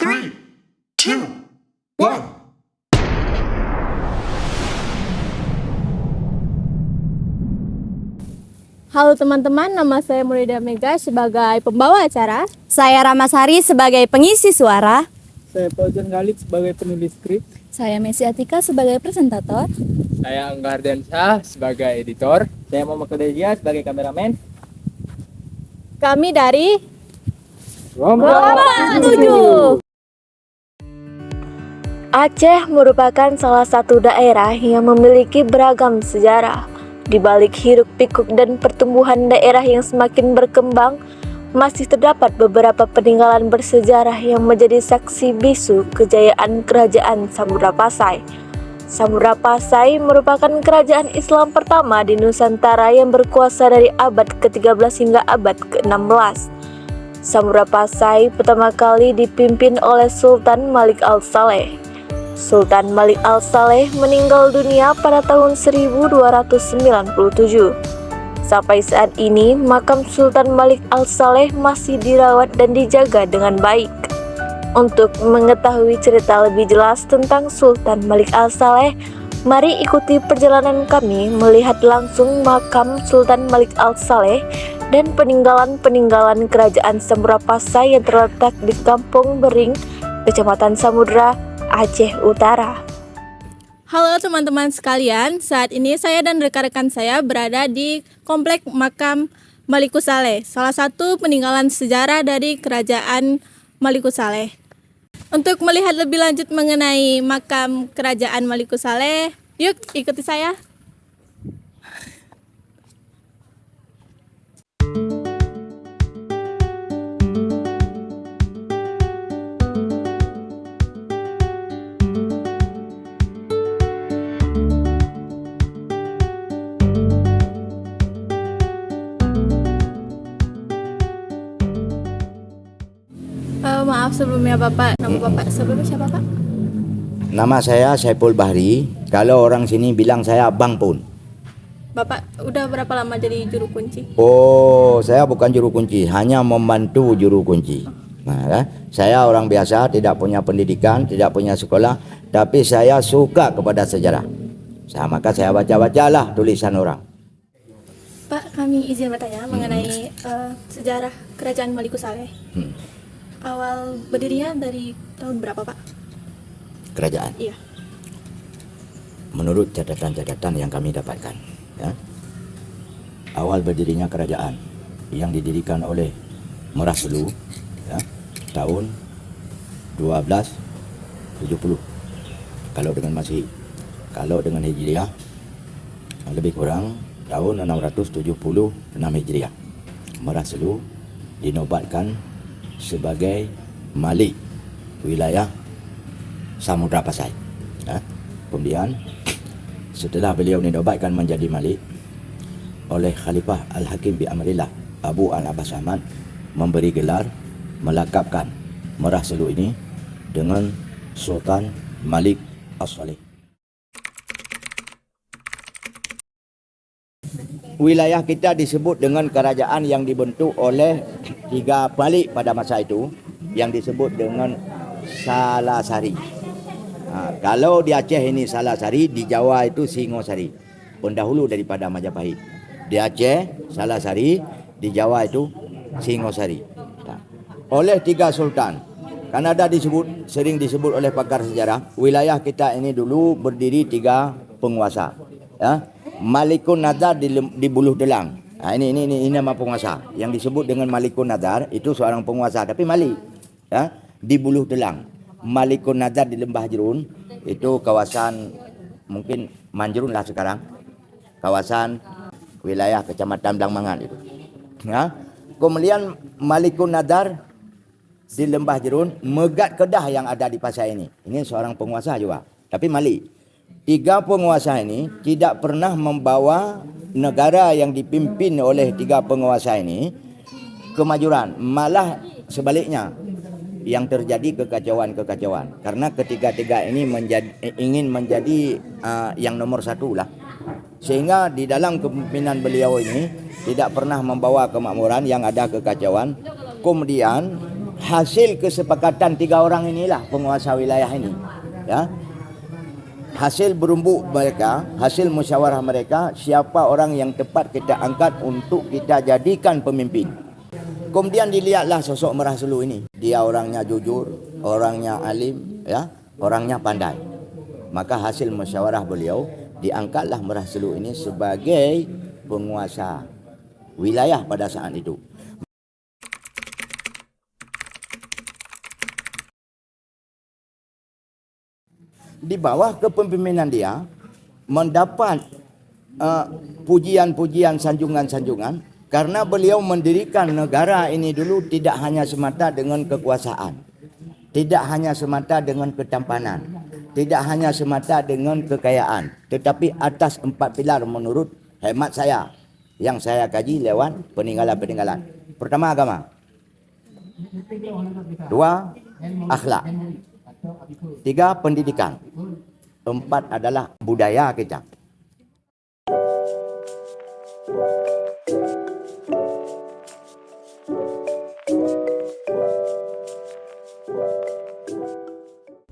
3, 2, 1. Halo teman-teman, nama saya Murida Mega sebagai pembawa acara. Saya Ramasari sebagai pengisi suara. Saya Fauzan Khalid sebagai penulis skrip. Saya Messi Atika sebagai presentator. Saya Angga Hardiansyah sebagai editor. Saya Muhammad Kadeja sebagai kameramen. Kami dari Rombongan 7. Aceh merupakan salah satu daerah yang memiliki beragam sejarah. Di balik hiruk-pikuk dan pertumbuhan daerah yang semakin berkembang, masih terdapat beberapa peninggalan bersejarah yang menjadi saksi bisu kejayaan Kerajaan Samudra Pasai. Samudra Pasai merupakan kerajaan Islam pertama di Nusantara yang berkuasa dari abad ke-13 hingga abad ke-16. Samudra Pasai pertama kali dipimpin oleh Sultan Malik Al-Saleh. Sultan Malik Al-Saleh meninggal dunia pada tahun 1297. Sampai saat ini, makam Sultan Malik Al-Saleh masih dirawat dan dijaga dengan baik. Untuk mengetahui cerita lebih jelas tentang Sultan Malik Al-Saleh, mari ikuti perjalanan kami melihat langsung makam Sultan Malik Al-Saleh dan peninggalan-peninggalan kerajaan Samudra Pasai yang terletak di Kampung Bering, Kecamatan Samudra, Aceh Utara. Halo teman-teman sekalian, saat ini saya dan rekan-rekan saya berada di Komplek Makam Malikus Saleh, salah satu peninggalan sejarah dari Kerajaan Malikus Saleh. Untuk melihat lebih lanjut mengenai makam Kerajaan Malikus Saleh, yuk ikuti saya. Maaf sebelumnya Bapak, nama Bapak sebelumnya siapa Pak? Nama saya Saiful Bahri. Kalau orang sini bilang saya Bang Pun. Bapak udah berapa lama jadi juru kunci? Oh, saya bukan juru kunci, hanya membantu juru kunci. Nah, saya orang biasa, tidak punya pendidikan, tidak punya sekolah, tapi saya suka kepada sejarah. Maka saya baca-bacalah tulisan orang. Pak, kami izin bertanya mengenai sejarah Kerajaan Malikus Saleh. Awal berdirinya dari tahun berapa Pak? Kerajaan. Iya. Menurut catatan-catatan yang kami dapatkan, ya, awal berdirinya kerajaan yang didirikan oleh Merah Selu, ya, tahun 1270. Kalau dengan Masehi, kalau dengan Hijriah lebih kurang tahun 676 Hijriah. Merah Selu dinobatkan sebagai Malik wilayah Samudra Pasai. Kemudian setelah beliau dinobatkan menjadi Malik oleh Khalifah Al-Hakim bi Amrillah Abu Al-Abbas Ahmad, memberi gelar, melakapkan Merah Selu ini dengan Sultan Malik As-Saleh. Wilayah kita disebut dengan kerajaan yang dibentuk oleh 3 Malik pada masa itu, yang disebut dengan Salasari. Kalau di Aceh ini Salasari, di Jawa itu Singosari, pendahulu daripada Majapahit. Di Aceh Salasari, di Jawa itu Singosari. Oleh 3 sultan. Kan ada sering disebut oleh pakar sejarah, wilayah kita ini dulu berdiri 3 penguasa, ya. Malikun Nadar di Buluh Delang. Ini nama penguasa. Yang disebut dengan Malikun Nadar itu seorang penguasa, tapi Malik, ya, di Buluh Delang. Malikun Nadar di Lembah Jerun, itu kawasan mungkin Manjerun lah sekarang. Kawasan wilayah Kecamatan Blangmangan itu. Ya. Kemudian Malikun Nadar di Lembah Jerun, Megat Kedah yang ada di Pasai ini. Ini seorang penguasa juga, tapi Malik. 3 penguasa ini tidak pernah membawa negara yang dipimpin oleh 3 penguasa ini kemajuran, malah sebaliknya yang terjadi kekacauan-kekacauan, karena ketiga-tiga ini ingin menjadi yang nomor 1 lah, sehingga di dalam kepemimpinan beliau ini tidak pernah membawa kemakmuran, yang ada kekacauan. Kemudian hasil kesepakatan 3 orang inilah penguasa wilayah ini. Ya. Hasil berumbuk mereka, hasil musyawarah mereka, siapa orang yang tepat kita angkat untuk kita jadikan pemimpin. Kemudian dilihatlah sosok Merah Selu ini. Dia orangnya jujur, orangnya alim, ya, orangnya pandai. Maka hasil musyawarah beliau, diangkatlah Merah Selu ini sebagai penguasa wilayah pada saat itu. Di bawah kepemimpinan dia mendapat pujian-pujian, sanjungan-sanjungan karena beliau mendirikan negara ini dulu tidak hanya semata dengan kekuasaan, tidak hanya semata dengan ketampanan, tidak hanya semata dengan kekayaan, tetapi atas 4 pilar menurut hemat saya yang saya kaji lewat peninggalan-peninggalan. Pertama, agama. 2, akhlak. 3, pendidikan. 4 adalah budaya kita.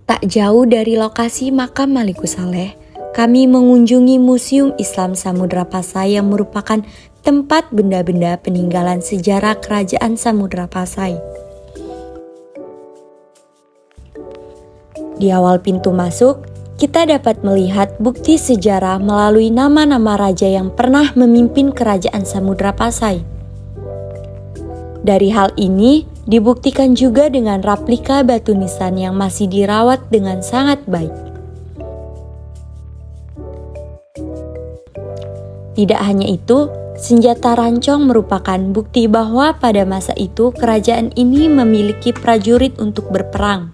Tak jauh dari lokasi makam Malikus Saleh, kami mengunjungi Museum Islam Samudra Pasai yang merupakan tempat benda-benda peninggalan sejarah Kerajaan Samudra Pasai. Di awal pintu masuk, kita dapat melihat bukti sejarah melalui nama-nama raja yang pernah memimpin Kerajaan Samudra Pasai. Dari hal ini, dibuktikan juga dengan replika batu nisan yang masih dirawat dengan sangat baik. Tidak hanya itu, senjata rancong merupakan bukti bahwa pada masa itu kerajaan ini memiliki prajurit untuk berperang.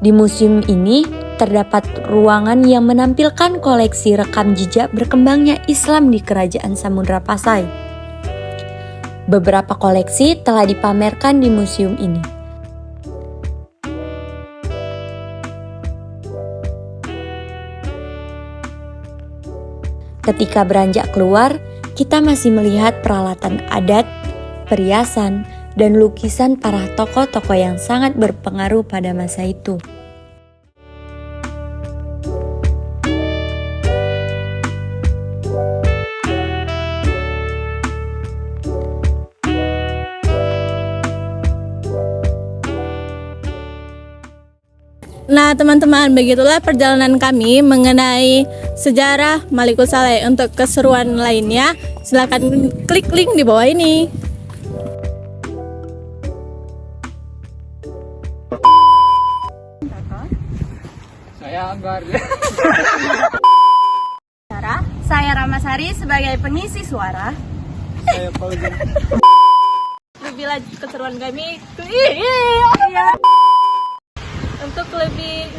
Di museum ini terdapat ruangan yang menampilkan koleksi rekam jejak berkembangnya Islam di Kerajaan Samudra Pasai. Beberapa koleksi telah dipamerkan di museum ini. Ketika beranjak keluar, kita masih melihat peralatan adat, perhiasan, dan lukisan para tokoh-tokoh yang sangat berpengaruh pada masa itu. Nah teman-teman, begitulah perjalanan kami mengenai sejarah Malikus Saleh. Untuk keseruan lainnya, silakan klik link di bawah ini. Saya Anggar. Saya Ramasari sebagai pengisi suara. Saya Fauzan. Lebih lanjut keseruan kami. Untuk lebih